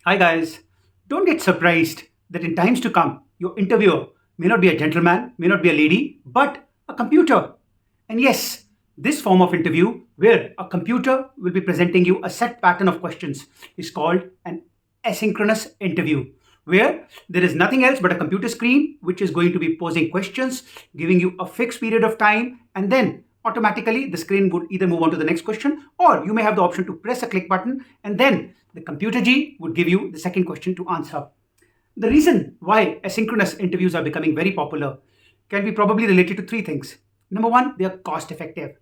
Hi, guys. Don't get surprised that in times to come, your interviewer may not be a gentleman, may not be a lady, but a computer. And yes, this form of interview, where a computer will be presenting you a set pattern of questions, is called an asynchronous interview, where there is nothing else but a computer screen which is going to be posing questions, giving you a fixed period of time, and then automatically the screen would either move on to the next question, or you may have the option to press a click button and then the computer G would give you the second question to answer. The reason why asynchronous interviews are becoming very popular can be probably related to three things. Number one, they are cost effective.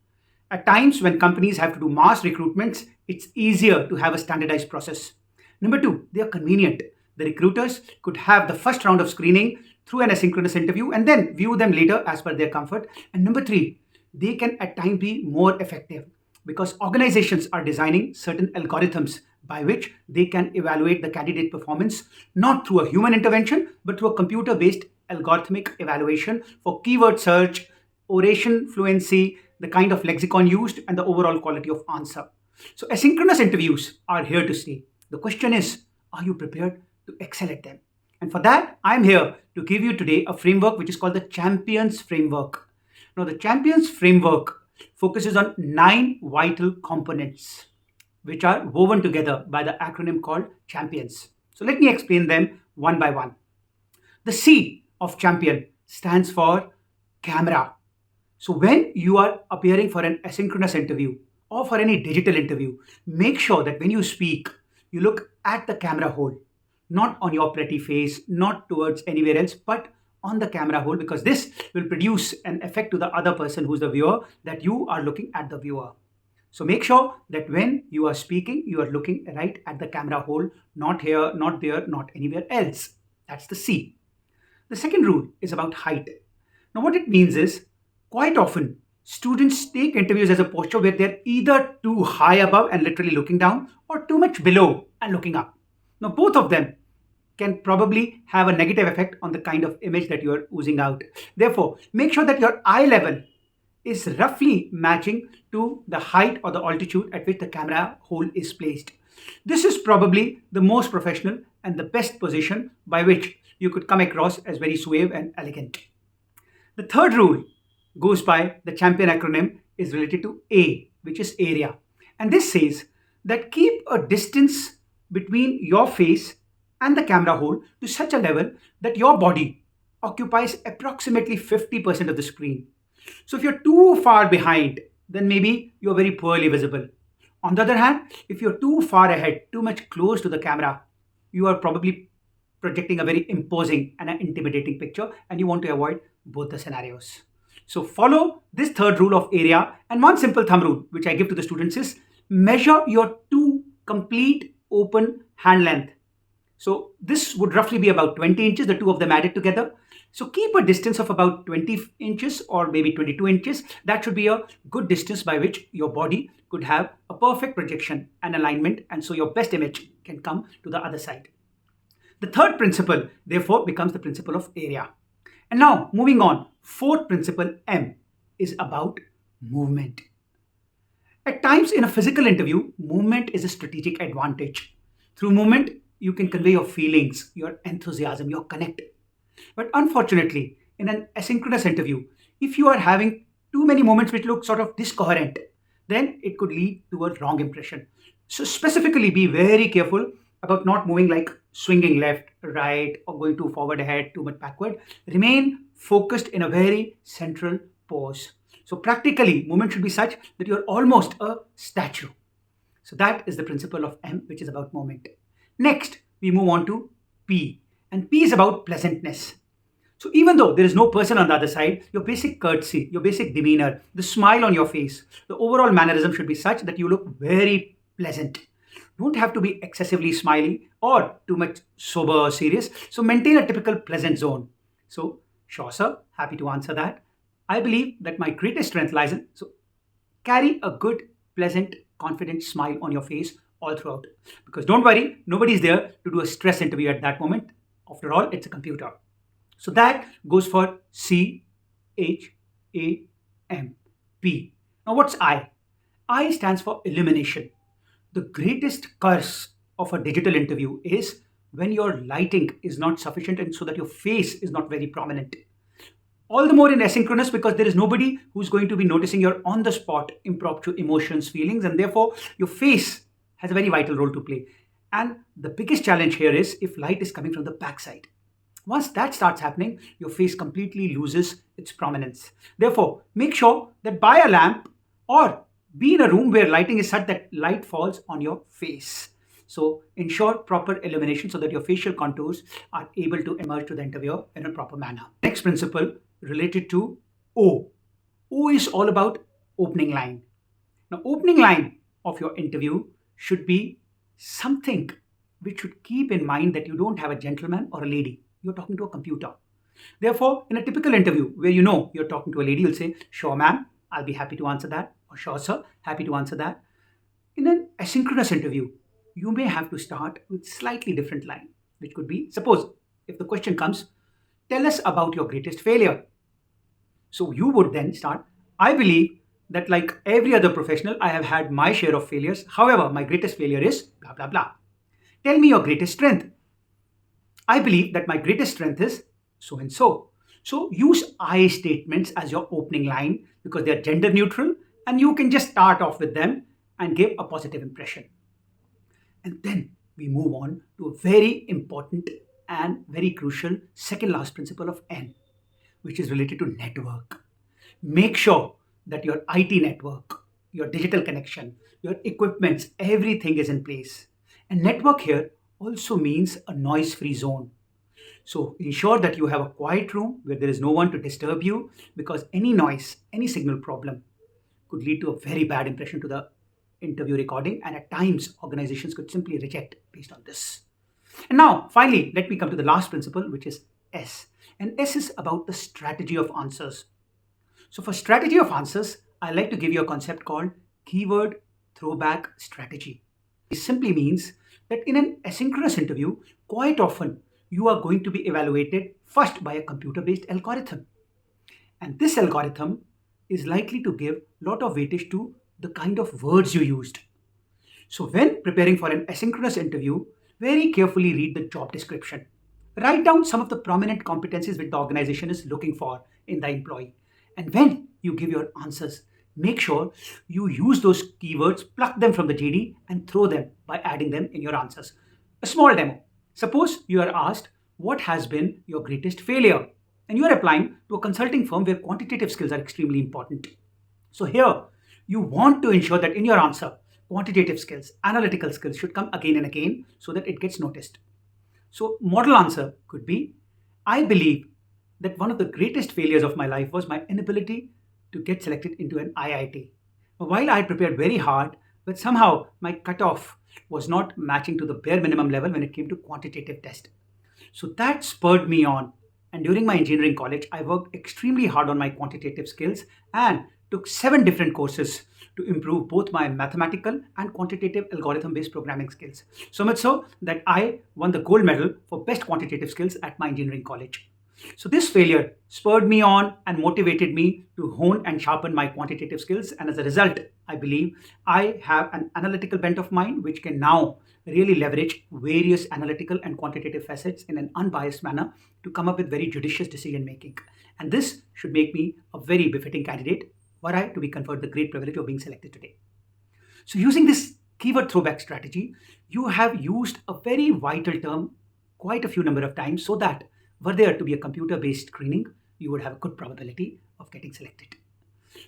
At times when companies have to do mass recruitments, it's easier to have a standardized process. Number two, they are convenient. The recruiters could have the first round of screening through an asynchronous interview and then view them later as per their comfort. And number three, they can at times be more effective because organizations are designing certain algorithms by which they can evaluate the candidate performance not through a human intervention but through a computer based algorithmic evaluation for keyword search, oration fluency, the kind of lexicon used, and the overall quality of answer. So, asynchronous interviews are here to stay. The question is, are you prepared to excel at them? And for that, I'm here to give you today a framework which is called the Champions Framework. Now, the Champions Framework focuses on 9 vital components which are woven together by the acronym called Champions. So, let me explain them one by one. The C of champion stands for camera. So when you are appearing for an asynchronous interview or for any digital interview, make sure that when you speak, you look at the camera hole, not on your pretty face, not towards anywhere else, but on the camera hole, because this will produce an effect to the other person who's the viewer that you are looking at the viewer. So make sure that when you are speaking, you are looking right at the camera hole, not here, not there, not anywhere else. That's the C. The second rule is about height. Now, what it means is quite often students take interviews as a posture where they're either too high above and literally looking down or too much below and looking up. Now, both of them can probably have a negative effect on the kind of image that you're oozing out. Therefore, make sure that your eye level is roughly matching to the height or the altitude at which the camera hole is placed. This is probably the most professional and the best position by which you could come across as very suave and elegant. The third rule goes by the champion acronym is related to A, which is area. And this says that keep a distance between your face and the camera hole to such a level that your body occupies approximately 50% of the screen. So if you're too far behind, then maybe you're very poorly visible. On the other hand, if you're too far ahead, too much close to the camera, you are probably projecting a very imposing and an intimidating picture, and you want to avoid both the scenarios. So follow this third rule of area, and one simple thumb rule which I give to the students is measure your two complete open hand length. So this would roughly be about 20 inches, the two of them added together. So keep a distance of about 20 inches or maybe 22 inches. That should be a good distance by which your body could have a perfect projection and alignment, and so your best image can come to the other side. The third principle, therefore, becomes the principle of area. And now, moving on, fourth principle, M, is about movement. At times in a physical interview, movement is a strategic advantage. Through movement, you can convey your feelings, your enthusiasm, your connect. But unfortunately, in an asynchronous interview, if you are having too many moments which look sort of discoherent, then it could lead to a wrong impression. So, specifically, be very careful about not moving like swinging left, right, or going too forward ahead, too much backward. Remain focused in a very central pose. So, practically, movement should be such that you're almost a statue. So, that is the principle of M, which is about movement. Next, we move on to P, and P is about pleasantness. So even though there is no person on the other side, your basic courtesy, your basic demeanor, the smile on your face, the overall mannerism should be such that you look very pleasant. Don't have to be excessively smiley or too much sober or serious. So maintain a typical pleasant zone. So, sure, sir, happy to answer that. I believe that my greatest strength lies in so carry a good, pleasant, confident smile on your face all throughout. Because don't worry, nobody's there to do a stress interview at that moment. After all, it's a computer. So that goes for C.H.A.M.P. Now, what's I? I stands for elimination. The greatest curse of a digital interview is when your lighting is not sufficient and so that your face is not very prominent. All the more in asynchronous because there is nobody who's going to be noticing your on the spot impromptu emotions, feelings, and therefore your face has a very vital role to play. And the biggest challenge here is if light is coming from the backside. Once that starts happening, your face completely loses its prominence. Therefore, make sure that buy a lamp or be in a room where lighting is such that light falls on your face. So ensure proper illumination so that your facial contours are able to emerge to the interviewer in a proper manner. Next principle related to O. O is all about opening line. Now, opening line of your interview should be something which should keep in mind that you don't have a gentleman or a lady. You're talking to a computer. Therefore, in a typical interview where you know you're talking to a lady, you'll say, "Sure, ma'am, I'll be happy to answer that." Or, "Sure, sir, happy to answer that." In an asynchronous interview, you may have to start with slightly different line, which could be, suppose, if the question comes, "Tell us about your greatest failure." So you would then start, "I believe that like every other professional, I have had my share of failures. However, my greatest failure is blah, blah, blah. Tell me your greatest strength." "I believe that my greatest strength is so and so." So use I statements as your opening line because they are gender neutral and you can just start off with them and give a positive impression. And then we move on to a very important and very crucial second last principle of N, which is related to network. Make sure that your IT network, your digital connection, your equipments, everything is in place. And network here also means a noise-free zone. So ensure that you have a quiet room where there is no one to disturb you because any noise, any signal problem could lead to a very bad impression to the interview recording, and at times organizations could simply reject based on this. And now, finally, let me come to the last principle, which is S. And S is about the strategy of answers. So for strategy of answers, I like to give you a concept called keyword throwback strategy. It simply means that in an asynchronous interview, quite often you are going to be evaluated first by a computer-based algorithm. And this algorithm is likely to give a lot of weightage to the kind of words you used. So when preparing for an asynchronous interview, very carefully read the job description. Write down some of the prominent competencies which the organization is looking for in the employee. And when you give your answers, make sure you use those keywords, pluck them from the JD and throw them by adding them in your answers. A small demo. Suppose you are asked, "What has been your greatest failure?" And you are applying to a consulting firm where quantitative skills are extremely important. So here, you want to ensure that in your answer, quantitative skills, analytical skills should come again and again so that it gets noticed. So model answer could be, "I believe that one of the greatest failures of my life was my inability to get selected into an IIT. While I prepared very hard, but somehow my cutoff was not matching to the bare minimum level when it came to quantitative test. So that spurred me on. And during my engineering college, I worked extremely hard on my quantitative skills and took 7 different courses to improve both my mathematical and quantitative algorithm-based programming skills. So much so that I won the gold medal for best quantitative skills at my engineering college." So this failure spurred me on and motivated me to hone and sharpen my quantitative skills. And as a result, I believe I have an analytical bent of mind, which can now really leverage various analytical and quantitative facets in an unbiased manner to come up with very judicious decision making. And this should make me a very befitting candidate were I to be conferred the great privilege of being selected today. So using this keyword throwback strategy, you have used a very vital term quite a few number of times so that were there to be a computer-based screening, you would have a good probability of getting selected.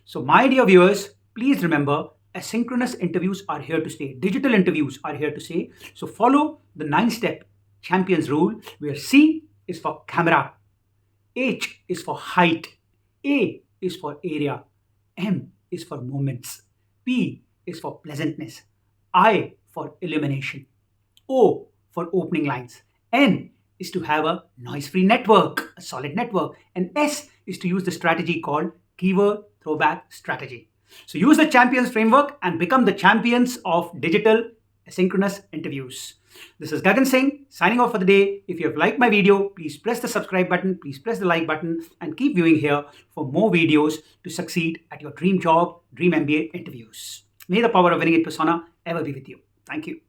So my dear viewers, please remember, asynchronous interviews are here to stay. Digital interviews are here to stay. So follow the 9-step champions rule where C is for camera, H is for height, A is for area, M is for moments, P is for pleasantness, I for illumination, O for opening lines, N is to have a noise-free network, a solid network, and S is to use the strategy called keyword throwback strategy. So use the champions framework and become the champions of digital asynchronous interviews. This is Gagan Singh signing off for the day. If you have liked my video, please press the subscribe button, please press the like button, and keep viewing here for more videos to succeed at your dream job, dream MBA interviews. May the power of winning it persona ever be with you. Thank you.